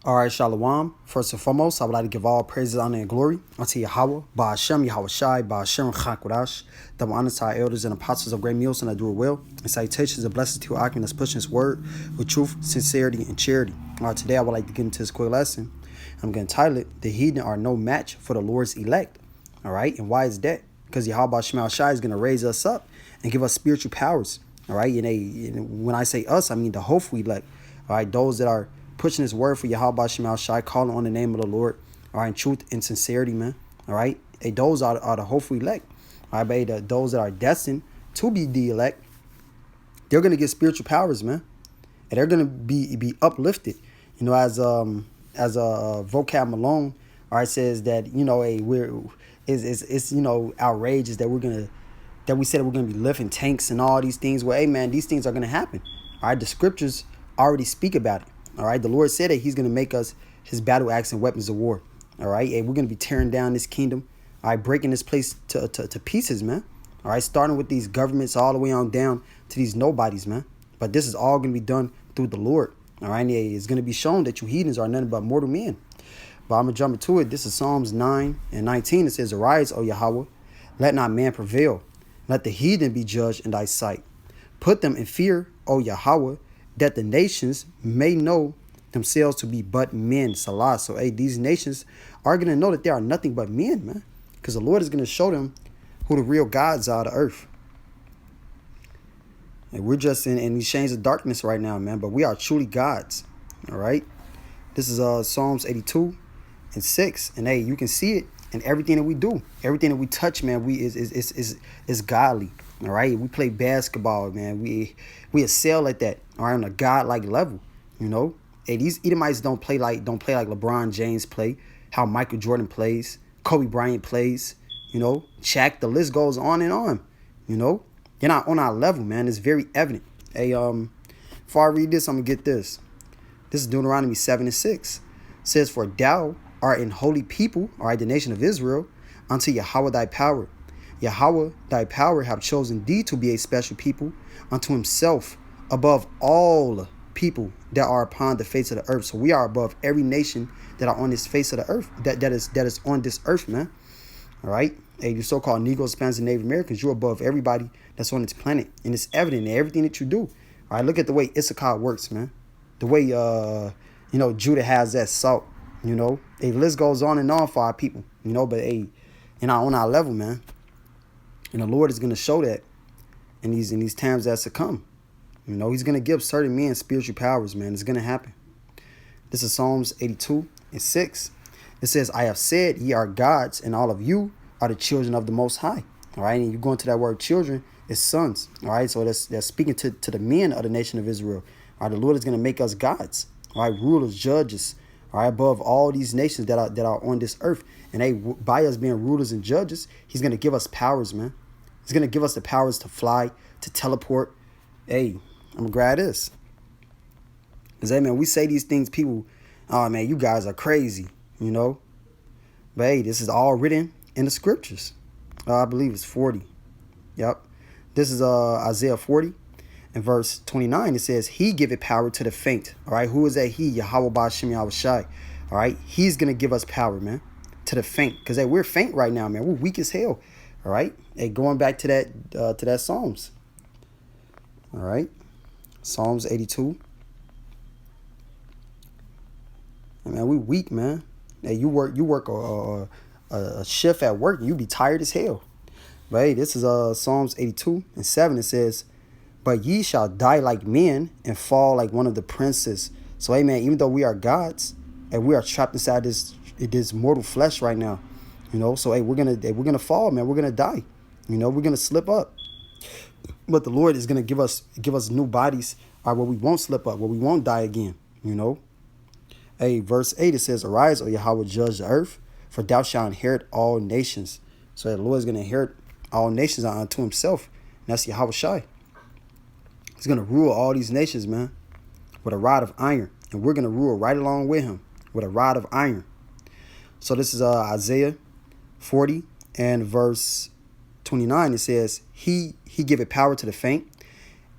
All right, Shalom. First and foremost, I would like to give all praises, honor, and glory unto Yahweh, Ba'ashem, Yahweh Shai, Ba'ashem, Chakwadash, double honor to our elders and apostles of great meals, and I do it well. And salutations and blessings to Akim that's pushing his word with truth, sincerity, and charity. All right, today I would like to get into this quick lesson. I'm going to title it, The Heathen Are No Match for the Lord's Elect. All right, and why is that? Because Yahweh Ba'ashem Shai is going to raise us up and give us spiritual powers. All right, and when I say us, I mean the hopeful elect. All right, those that are pushing his word for Yahweh Shema Shai, calling on the name of the Lord, all right, in truth and sincerity, man, all right? Hey, those are the hopeful elect, all right, but those that are destined to be the elect, they're going to get spiritual powers, man, and they're going to be uplifted, you know, as Vocab Malone, all right, says that, you know, it's you know, outrageous that we said we're going to be lifting tanks and all these things. Well, hey, man, these things are going to happen, all right? The scriptures already speak about it. All right, the Lord said that he's going to make us his battle axe and weapons of war. All right, and we're going to be tearing down this kingdom. All right, breaking this place to pieces, man. All right, starting with these governments all the way on down to these nobodies, man. But this is all going to be done through the Lord. All right, and it's going to be shown that you heathens are nothing but mortal men. But I'm going to jump into it. This is Psalms 9 and 19. It says, "Arise, O Yahweh, let not man prevail. Let the heathen be judged in thy sight. Put them in fear, O Yahweh, that the nations may know themselves to be but men." Salah. So, hey, these nations are going to know that they are nothing but men, man. Because the Lord is going to show them who the real gods are of the earth. And we're just in these chains of darkness right now, man. But we are truly gods. All right. This is Psalms 82 and 6. And, hey, you can see it in everything that we do. Everything that we touch, man, is godly. All right. We play basketball, man. We excel at that. All right, on a godlike level, you know. Hey, these Edomites don't play like LeBron James play, how Michael Jordan plays, Kobe Bryant plays, you know, Shaq. The list goes on and on, you know. They're not on our level, man. It's very evident. Hey, before I read this, I'm gonna get this. This is Deuteronomy 7 and 6. It says, "For thou art an holy people, all right, the nation of Israel, unto Yahweh thy power. Yahweh thy power have chosen thee to be a special people unto himself above all people that are upon the face of the earth." So we are above every nation that are on this face of the earth, that is on this earth, man. All right. Hey, you so-called Negroes, Hispanics, and Native Americans, you're above everybody that's on this planet. And it's evident in everything that you do. All right, look at the way Issachar works, man. The way you know, Judah has that salt, you know. The list goes on and on for our people, you know, but hey, you're not on our level, man. And the Lord is gonna show that in these times that's to come. You know, he's going to give certain men spiritual powers, man. It's going to happen. This is Psalms 82 and 6. It says, "I have said, ye are gods, and all of you are the children of the Most High." All right, and you go into that word children, it's sons. All right, so that's speaking to the men of the nation of Israel. All right, the Lord is going to make us gods. All right, rulers, judges. All right, above all these nations that are on this earth. And by us being rulers and judges, he's going to give us powers, man. He's going to give us the powers to fly, to teleport. Hey, I'm gonna grab this. Because, hey, man, we say these things, people, oh, man, you guys are crazy, you know. But, hey, this is all written in the scriptures. I believe it's 40. Yep. This is Isaiah 40 and verse 29. It says, "He giveth power to the faint." All right, who is that he? Yahweh Ba'ashem Yahweh Shai. All right, he's going to give us power, man, to the faint. Because, hey, we're faint right now, man. We're weak as hell. All right. Hey, going back to that Psalms. All right. Psalms 82. Man, we weak, man. Hey, you work a shift at work and you be tired as hell. But hey, this is Psalms 82 and 7. It says, "But ye shall die like men and fall like one of the princes." So, hey, man, even though we are gods and we are trapped inside this mortal flesh right now, you know. So, hey, we're gonna fall, man. We're gonna die. You know, we're gonna slip up. But the Lord is going to give us new bodies where we won't slip up, where we won't die again, you know. Hey, verse 8, it says, "Arise, O Yahweh, judge the earth, for thou shalt inherit all nations." So the Lord is going to inherit all nations unto himself. And that's Yahweh Shai. He's going to rule all these nations, man, with a rod of iron. And we're going to rule right along with him with a rod of iron. So this is Isaiah 40 and verse 29. It says, He giveth power to the faint,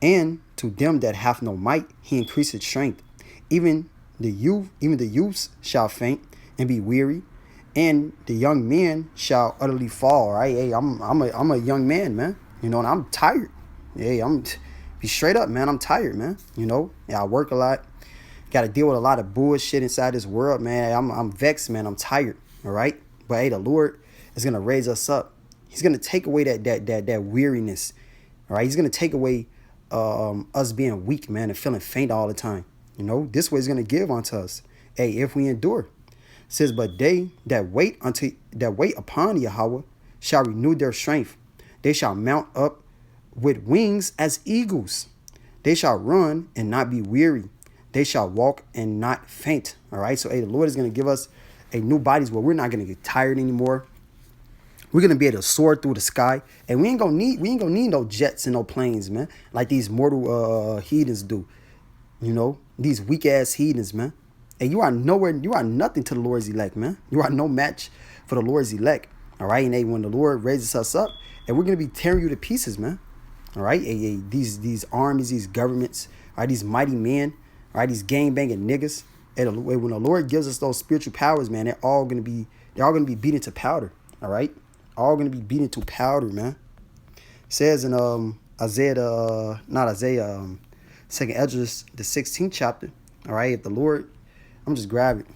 and to them that have no might he increaseth strength. Even even the youths shall faint and be weary, and the young men shall utterly fall. Right? Hey, I'm a young man, man. You know, and I'm tired. Hey, I'm be straight up, man. I'm tired, man. You know, yeah, I work a lot. Got to deal with a lot of bullshit inside this world, man. I'm vexed, man. I'm tired. All right, but hey, the Lord is gonna raise us up. He's gonna take away that weariness. All right, He's gonna take away us being weak, man, and feeling faint all the time. You know, this way He's gonna give unto us. Hey, if we endure. It says, but they that wait upon Yahweh shall renew their strength. They shall mount up with wings as eagles. They shall run and not be weary. They shall walk and not faint. All right. So, hey, the Lord is going to give us a new bodies where we're not going to get tired anymore. We're going to be able to soar through the sky. And we ain't gonna need no jets and no planes, man, like these mortal heathens do. You know, these weak ass heathens, man. And you are nothing to the Lord's elect, man. You are no match for the Lord's elect. All right. And hey, when the Lord raises us up, and we're going to be tearing you to pieces, man. All right. Hey, these armies, these governments, all right, these mighty men, all right, these gang banging niggas. And when the Lord gives us those spiritual powers, man, they're all going to be beaten to powder. All right. All going to be beaten to powder, man. It says in Second Esdras, the 16th chapter. All right. If the Lord, I'm just grabbing it.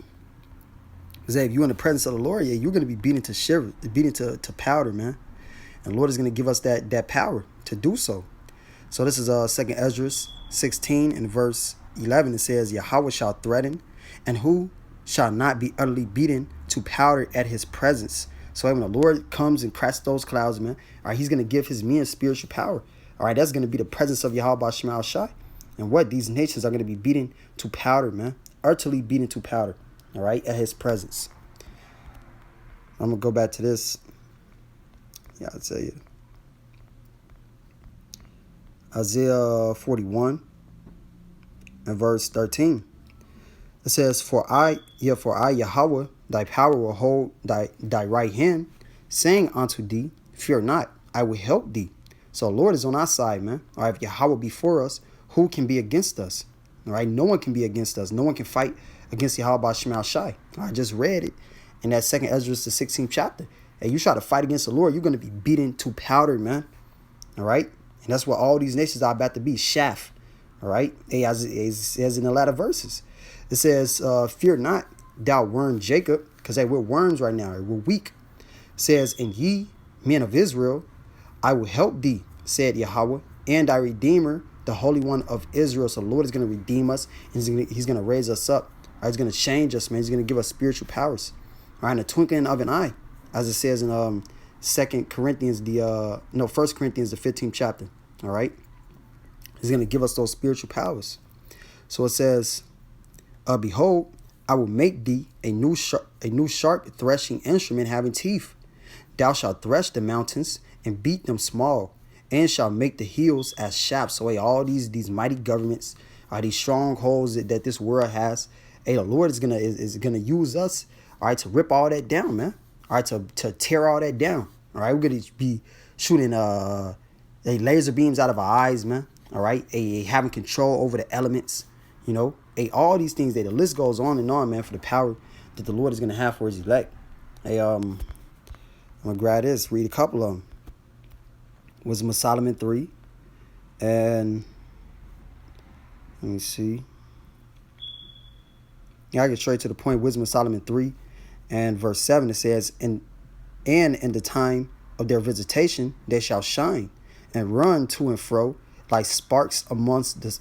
Because if you're in the presence of the Lord, yeah, you're going to be beaten to shiver, beaten to powder, man. And the Lord is going to give us that power to do so. So this is Second Esdras 16 and verse 11. It says, Yahweh shall threaten, and who shall not be utterly beaten to powder at His presence. So when the Lord comes and cracks those clouds, man, all right, He's going to give His men spiritual power. All right, that's going to be the presence of Yahweh Shema Shai. And what? These nations are going to be beaten to powder, man. Utterly beaten to powder. All right, at His presence. I'm going to go back to this. Yeah, I'll tell you. Isaiah 41 and verse 13. It says, For I, Yahweh, thy power will hold thy right hand, saying unto thee, Fear not, I will help thee. So the Lord is on our side, man. All right, if Yahweh be for us, who can be against us? All right, no one can be against us. No one can fight against Yahweh Shema Shai. I just read it in that Second Esdras, the 16th chapter. Hey, you try to fight against the Lord, you're going to be beaten to powder, man. All right? And that's what all these nations are about to be, chaff. All right? Hey, as it says in the latter verses. It says, Fear not, thou worm Jacob, because hey, we're worms right now. We're weak. It says, And ye, men of Israel, I will help thee, said Yahweh, and thy Redeemer, the Holy One of Israel. So the Lord is going to redeem us, and He's going to raise us up. All right? He's going to change us, man. He's going to give us spiritual powers. All right? In the twinkling of an eye. As it says in 1 Corinthians, the 15th chapter. All right. He's going to give us those spiritual powers. So it says, Behold, I will make thee a new sharp threshing instrument having teeth. Thou shalt thresh the mountains and beat them small, and shall make the hills as shafts. So hey, all these mighty governments, these strongholds that this world has. Hey, the Lord is gonna use us, all right, to rip all that down, man. All right, to tear all that down. All right, we're going to be shooting laser beams out of our eyes, man. All right, having control over the elements, you know. All these things, the list goes on and on, man, for the power that the Lord is going to have for His elect. I'm going to grab this, read a couple of them. Wisdom of Solomon 3. And let me see. Yeah, I get straight to the point. Wisdom of Solomon 3. And verse 7, it says, And in the time of their visitation they shall shine and run to and fro like sparks among the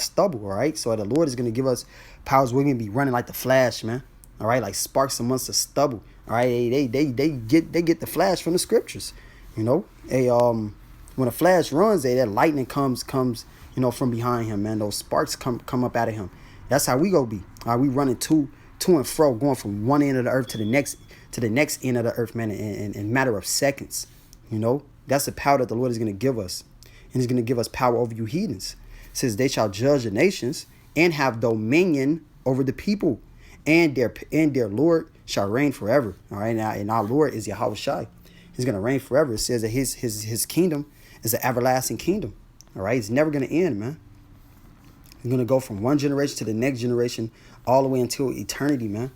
stubble. All right. So the Lord is going to give us powers. We're going to be running like the Flash, man. All right, like sparks amongst the stubble. All right, they get the flash from the scriptures. You know, when a flash runs, that lightning comes, you know, from behind him, man. Those sparks come up out of him. That's how we go be. All right, we running to and fro, going from one end of the earth to the next end of the earth, man, in a matter of seconds. You know, that's the power that the Lord is going to give us. And He's going to give us power over you heathens. It says, they shall judge the nations and have dominion over the people, and their Lord shall reign forever. All right, and our Lord is Yahweh Shai. He's going to reign forever. It says that his kingdom is an everlasting kingdom. All right, it's never going to end, man. You're going to go from one generation to the next generation all the way until eternity, man.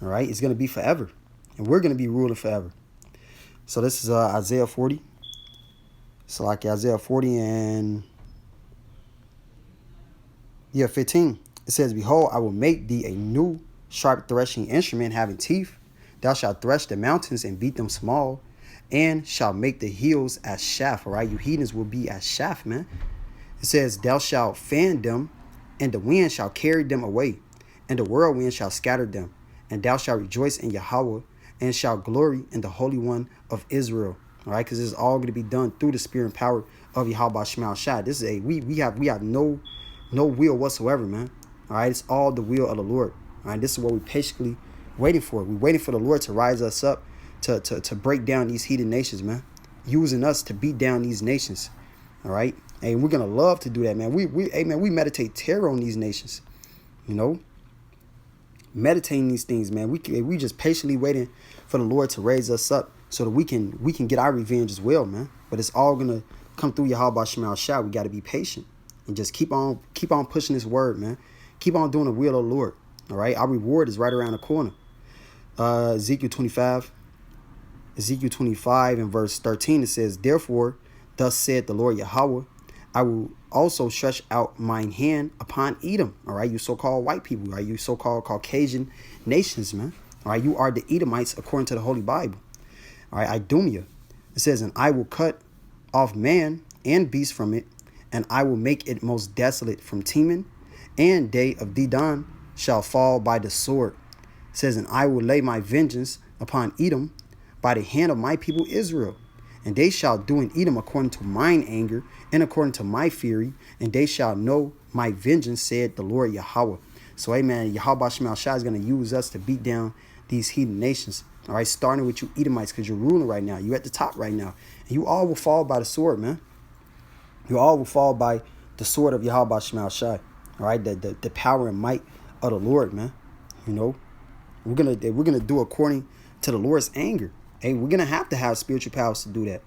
All right? It's going to be forever. And we're going to be ruling forever. So this is Isaiah 40. So like Isaiah 40 and 15. It says, behold, I will make thee a new sharp threshing instrument having teeth. Thou shalt thresh the mountains and beat them small, and shalt make the hills as chaff. All right, you heathens will be as chaff, man. It says, thou shalt fan them, and the wind shall carry them away, and the whirlwind shall scatter them. And thou shalt rejoice in Yahweh, and shalt glory in the Holy One of Israel. All right, because this is all going to be done through the spirit and power of Yahweh Shema Shai. This is we have no will whatsoever, man. All right, it's all the will of the Lord. All right, this is what we're patiently waiting for. We're waiting for the Lord to rise us up to break down these heathen nations, man. Using us to beat down these nations. All right, and we're gonna love to do that, man. We meditate terror on these nations. You know, meditating these things, man. We just patiently waiting for the Lord to raise us up so that we can get our revenge as well, man. But it's all gonna come through Yahweh Shema Shai. We got to be patient and just keep on pushing this word, man. Keep on doing the will of the Lord. All right, our reward is right around the corner. Ezekiel 25 and verse 13, it says, therefore, thus said the Lord Yahweh, I will also stretch out mine hand upon Edom. All right, you so-called white people, right? You so-called Caucasian nations, man. All right, you are the Edomites according to the Holy Bible. All right, Idumea. It says, and I will cut off man and beast from it, and I will make it most desolate from Teman, and they of Dedan shall fall by the sword. It says, and I will lay my vengeance upon Edom by the hand of my people Israel. And they shall do in Edom according to mine anger and according to my fury, and they shall know my vengeance, said the Lord Yahweh. So, amen, Yahweh Shema Shai is going to use us to beat down these heathen nations. All right, starting with you Edomites, because you're ruling right now. You're at the top right now. And you all will fall by the sword, man. You all will fall by the sword of Yahweh Shema Shai. All right, the power and might of the Lord, man. You know, we're gonna do according to the Lord's anger. Hey, we're gonna have to have spiritual powers to do that.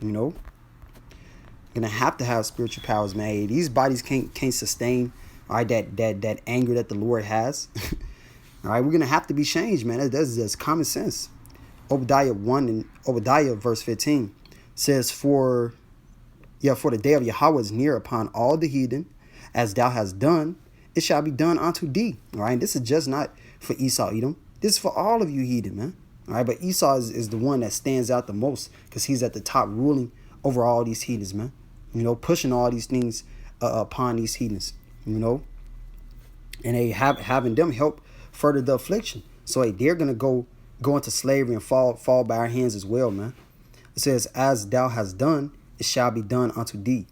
You know, gonna have to have spiritual powers, man. Hey, these bodies can't sustain, all right, that anger that the Lord has. All right, we're gonna have to be changed, man. That's common sense. Obadiah 1 and Obadiah verse 15 says, for the day of Yahweh is near upon all the heathen, as thou hast done, it shall be done unto thee. All right, and this is just not for Esau, Edom. This is for all of you heathen, man. All right, but Esau is the one that stands out the most because he's at the top ruling over all these heathens, man. You know, pushing all these things upon these heathens, you know. And having them help further the affliction. So, hey, they're going to go into slavery and fall by our hands as well, man. It says, as thou hast done, it shall be done unto thee.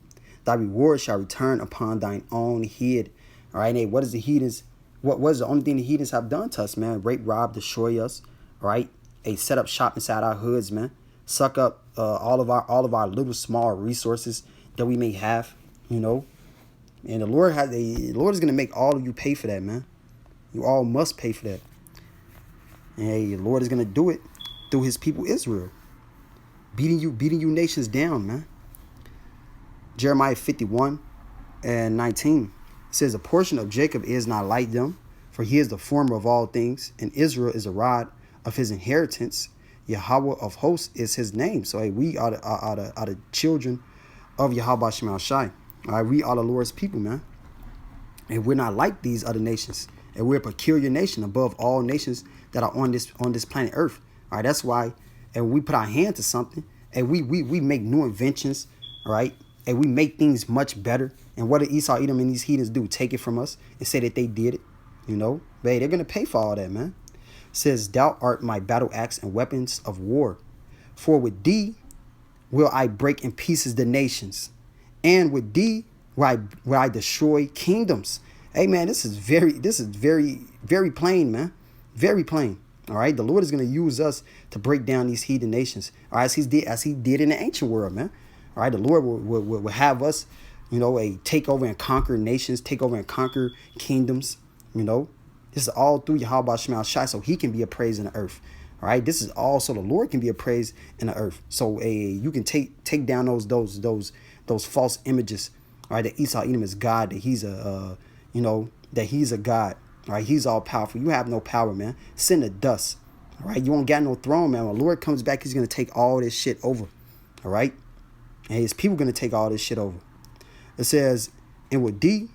Thy reward shall return upon thine own head. All right, hey, what is the heathens? What was the only thing the heathens have done to us, man? Rape, rob, destroy us. All right, hey, set up shop inside our hoods, man. Suck up all of our little small resources that we may have, you know. And the Lord is gonna make all of you pay for that, man. You all must pay for that. And hey, the Lord is gonna do it through His people Israel, beating you nations down, man. Jeremiah 51 and 19 says, a portion of Jacob is not like them, for he is the former of all things, and Israel is a rod of his inheritance. Yahweh of hosts is his name. So, hey, we are the children of Yahweh Shema Shai. All right, we are the Lord's people, man. And we're not like these other nations. And we're a peculiar nation above all nations that are on this planet Earth. All right, that's why, and we put our hand to something, and we make new inventions, all right? And we make things much better. And what did Esau, Edom, and these heathens do? Take it from us and say that they did it, you know? But hey, they're going to pay for all that, man. It says, thou art my battle axe and weapons of war. For with thee will I break in pieces the nations, and with thee will I destroy kingdoms. Hey, man, this is very, very plain, man. Very plain. All right, the Lord is going to use us to break down these heathen nations, all right, as he did in the ancient world, man. All right, the Lord will have us, you know, take over and conquer nations, take over and conquer kingdoms, you know. This is all through Yahweh Shema Shai, so He can be appraised in the earth. All right, this is all so the Lord can be appraised in the earth. So you can take down those false images. All right, that Esau, Edom is God, that he's that he's a God. All right, he's all powerful. You have no power, man. Sit in the dust. All right, you won't got no throne, man. When the Lord comes back, he's going to take all this shit over. All right, and his people going to take all this shit over. It says, and with thee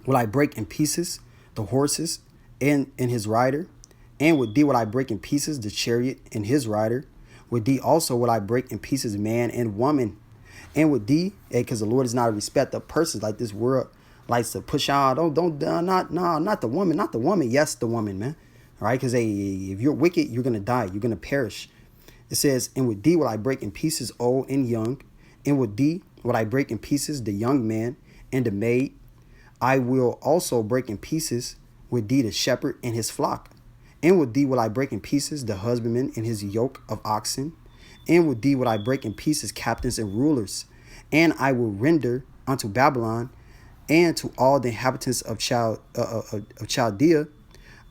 will I break in pieces the horses and his rider, and with thee will I break in pieces the chariot and his rider. With thee also will I break in pieces man and woman. And with thee, because the Lord is not a respecter of persons like this world likes to push out. Not the woman. Yes, the woman, man. All right, because if you're wicked, you're gonna die. You're gonna perish. It says, and with thee will I break in pieces old and young, and with thee will I break in pieces the young man and the maid. I will also break in pieces with thee the shepherd and his flock. And with thee will I break in pieces the husbandman and his yoke of oxen. And with thee will I break in pieces captains and rulers. And I will render unto Babylon and to all the inhabitants of Chaldea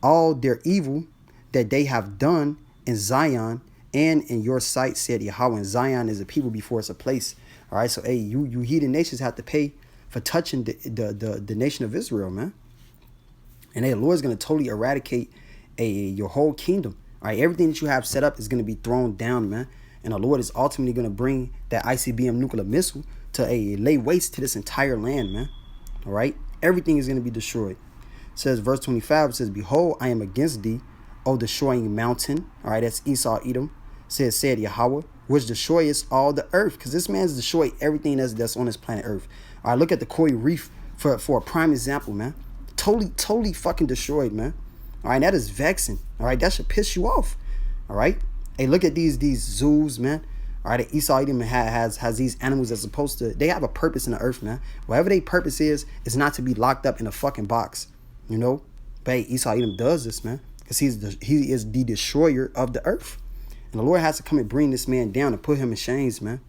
all their evil that they have done in Zion and in your sight, said Yahweh. And Zion is a people before it's a place. All right, so hey, you heathen nations have to pay for touching the nation of Israel, man. And hey, the Lord's going to totally eradicate your whole kingdom. All right, everything that you have set up is going to be thrown down, man. And the Lord is ultimately going to bring that ICBM nuclear missile to lay waste to this entire land, man. All right, everything is going to be destroyed. It says, verse 25, it says, behold, I am against thee, O destroying mountain. All right, that's Esau, Edom. Said Yahweh, which destroyest all the earth. Because this man's destroyed everything that's on this planet Earth. All right, look at the Coral Reef for a prime example, man. Totally fucking destroyed, man. All right, that is vexing. All right, that should piss you off. All right. Hey, look at these zoos, man. All right, Esau Edom has these animals that's supposed to, they have a purpose in the earth, man. Whatever their purpose is not to be locked up in a fucking box, But hey, Esau Edom does this, man, because he is the destroyer of the earth. And the Lord has to come and bring this man down and put him in chains, man.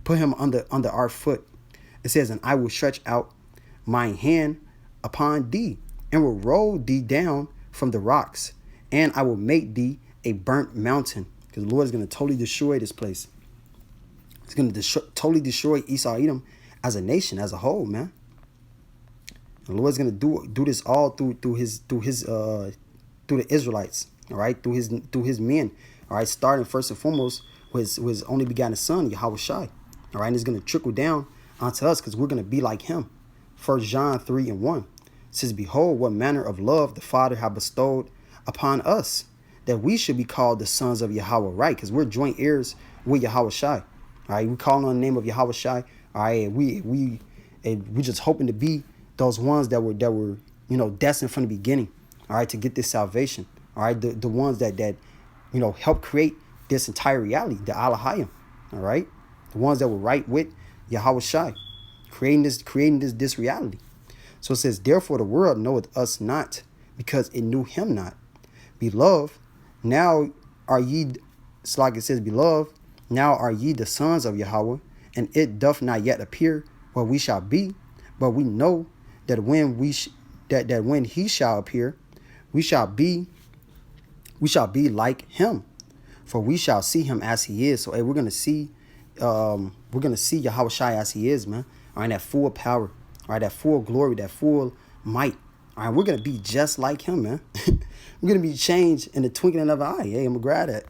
Put him under our foot. It says, and I will stretch out my hand upon thee and will roll thee down from the rocks, and I will make thee a burnt mountain. Because the Lord is going to totally destroy this place. He's going to totally destroy Esau Edom as a nation, as a whole, man. And the Lord's going to do this all through the Israelites, all right, through his men, all right, starting first and foremost with his only begotten son, Yahweh Shai, all right, and it's going to trickle down onto us because we're going to be like him. 1 John 3:1 says, behold, what manner of love the Father hath bestowed upon us, that we should be called the sons of Yahweh, right? Because we're joint heirs with Yahweh Shai. All right, we calling on the name of Yahweh Shai. All right, we just hoping to be those ones that were destined from the beginning. All right, to get this salvation. All right, the ones that help create this entire reality, the Alahayim. All right, the ones that were right with Yahweh Shai, creating this reality. So it says, therefore the world knoweth us not, because it knew him not. Beloved, now are ye, it's like it says, beloved, now are ye the sons of Yahweh, and it doth not yet appear what we shall be, but we know that when when he shall appear, we shall be like him, for we shall see him as he is. So hey, we're gonna see Yahweh Shai as he is, man. All right, that full power, all right, that full glory, that full might. All right, we're gonna be just like him, man. We're gonna be changed in the twinkling of an eye. Hey, I'm gonna grab that.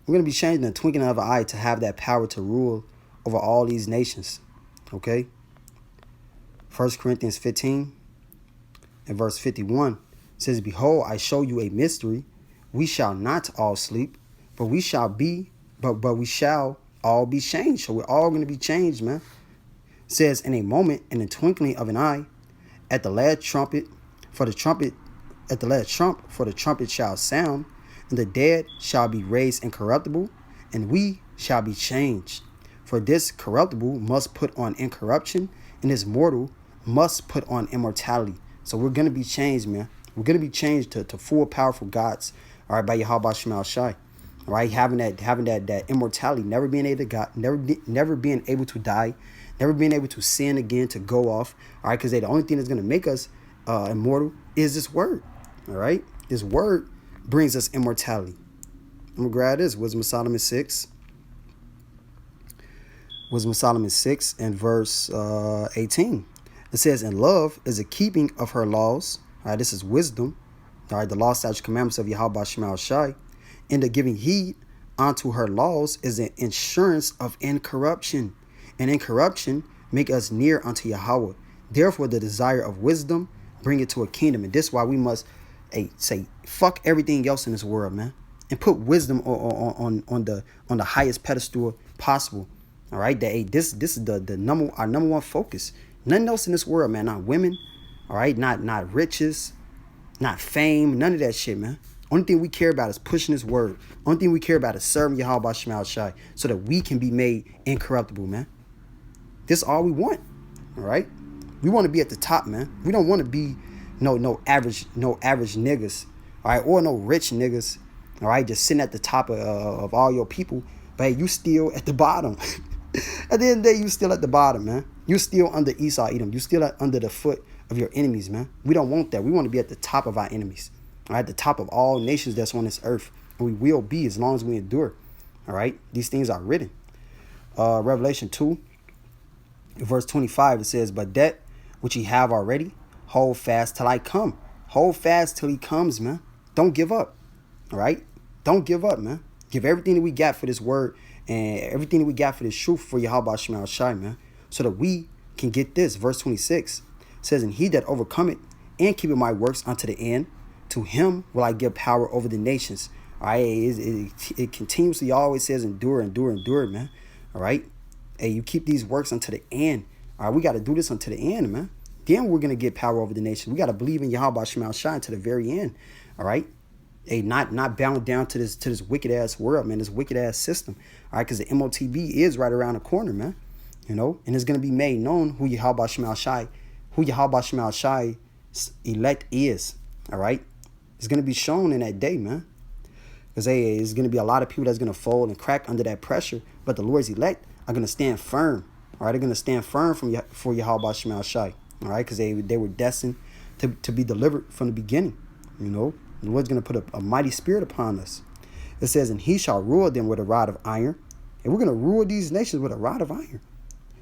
We're going to be changed in the twinkling of an eye to have that power to rule over all these nations. Okay? 1 Corinthians 15 and verse 51 says, behold, I show you a mystery. We shall not all sleep, but we shall all be changed. So we're all going to be changed, man. It says, in a moment, in the twinkling of an eye, at the last trump, for the trumpet shall sound, and the dead shall be raised incorruptible, and we shall be changed. For this corruptible must put on incorruption, and this mortal must put on immortality. So we're going to be changed, man. We're going to be changed to full powerful gods, all right, by Yahweh Shema Shai. All right, having that immortality, never being able to God, never being able to die, never being able to sin again, to go off, all right, because the only thing that's going to make us immortal is this word, all right? This word brings us immortality. I'm going to grab this. Wisdom of Solomon 6. Wisdom of Solomon 6 and verse 18. It says, and love is the keeping of her laws. All right, this is wisdom. All right, the law, statutes, commandments of Yahweh Shema Shai. And the giving heed unto her laws is an insurance of incorruption. And incorruption make us near unto Yahweh. Therefore, the desire of wisdom bring it to a kingdom. And this is why we must say, fuck everything else in this world, man. And put wisdom on the highest pedestal possible. All right, this is our number one focus. Nothing else in this world, man. Not women, all right, not riches, not fame, none of that shit, man. Only thing we care about is pushing this word. Only thing we care about is serving Yahweh Shema Shai so that we can be made incorruptible, man. This is all we want, all right? We want to be at the top, man. We don't want to be no average niggas, all right, or no rich niggas, all right, just sitting at the top of all your people, but hey, you still at the bottom. At the end of the day, you still at the bottom, man. You still under Esau, Edom. You still under the foot of your enemies, man. We don't want that. We want to be at the top of our enemies, all right, the top of all nations that's on this earth, and we will be as long as we endure, all right? These things are written. Revelation 2, verse 25, it says, but that which ye have already, hold fast till I come. Hold fast till he comes, man. Don't give up, all right? Don't give up, man. Give everything that we got for this word and everything that we got for this truth for Yahweh Shema Shai, man, so that we can get this. Verse 26 says, and he that overcometh and keepeth my works unto the end, to him will I give power over the nations. All right, it continuously always says endure, man. All right, hey, you keep these works unto the end. All right, we got to do this unto the end, man. Then we're gonna get power over the nation. We got to believe in Yahweh Shema Shai to the very end. All right. Hey, not bound down to this wicked ass world, man, this wicked ass system. All right, because the MOTB is right around the corner, man. You know, and it's gonna be made known who Yahweh Shema Shai elect is. All right, it's gonna be shown in that day, man. Because hey, there's gonna be a lot of people that's gonna fold and crack under that pressure, but the Lord's elect are gonna stand firm. All right, they're gonna stand firm for Yahweh Shema Shai. All right, because they were destined to be delivered from the beginning. You know. The Lord's going to put a mighty spirit upon us. It says, and he shall rule them with a rod of iron. And we're going to rule these nations with a rod of iron.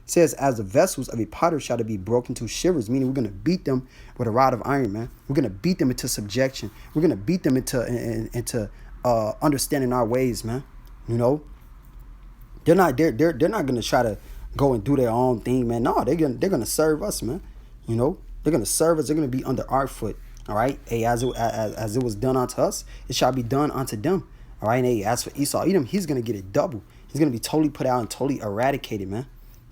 It says, as the vessels of a potter shall be broken to shivers, meaning we're going to beat them with a rod of iron, man. We're going to beat them into subjection. We're going to beat them into understanding our ways, man. You know, they're not going to try to go and do their own thing, man. No, they're going to serve us, man. You know, they're going to serve us. They're going to be under our foot. All right, hey, as it was done unto us, it shall be done unto them. All right, and hey, as for Esau, Edom, he's gonna get it double. He's gonna be totally put out and totally eradicated, man.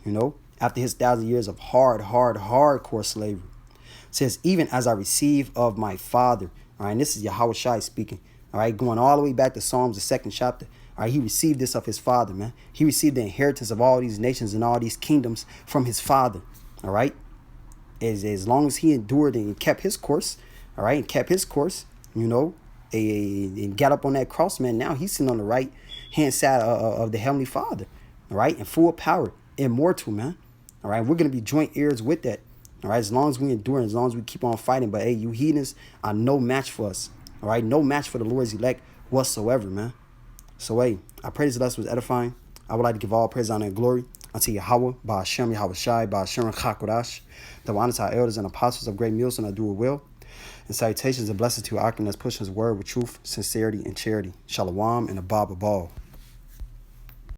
You know, after his 1,000 years of hardcore slavery. It says, even as I receive of my father. All right, and this is Yahweh Shai speaking. All right, going all the way back to Psalms, the 2nd chapter. All right, he received this of his father, man. He received the inheritance of all these nations and all these kingdoms from his father. All right, as long as he endured and kept his course. All right, and kept his course, you know, and got up on that cross, man. Now he's sitting on the right hand side of the Heavenly Father, all right, in full power, immortal, man. All right, we're going to be joint heirs with that, all right, as long as we endure, as long as we keep on fighting. But hey, you heathens are no match for us, all right, no match for the Lord's elect whatsoever, man. So hey, I pray this lesson was edifying. I would like to give all praise, honor, and glory unto Yahweh, by Hashem, Yahweh Shai, by Hashem, Chakodash, the honor to our elders and apostles of great meals, and I do it well. And salutations and blessings to our that's pushing his word with truth, sincerity, and charity. Shalom and a Baba Ball.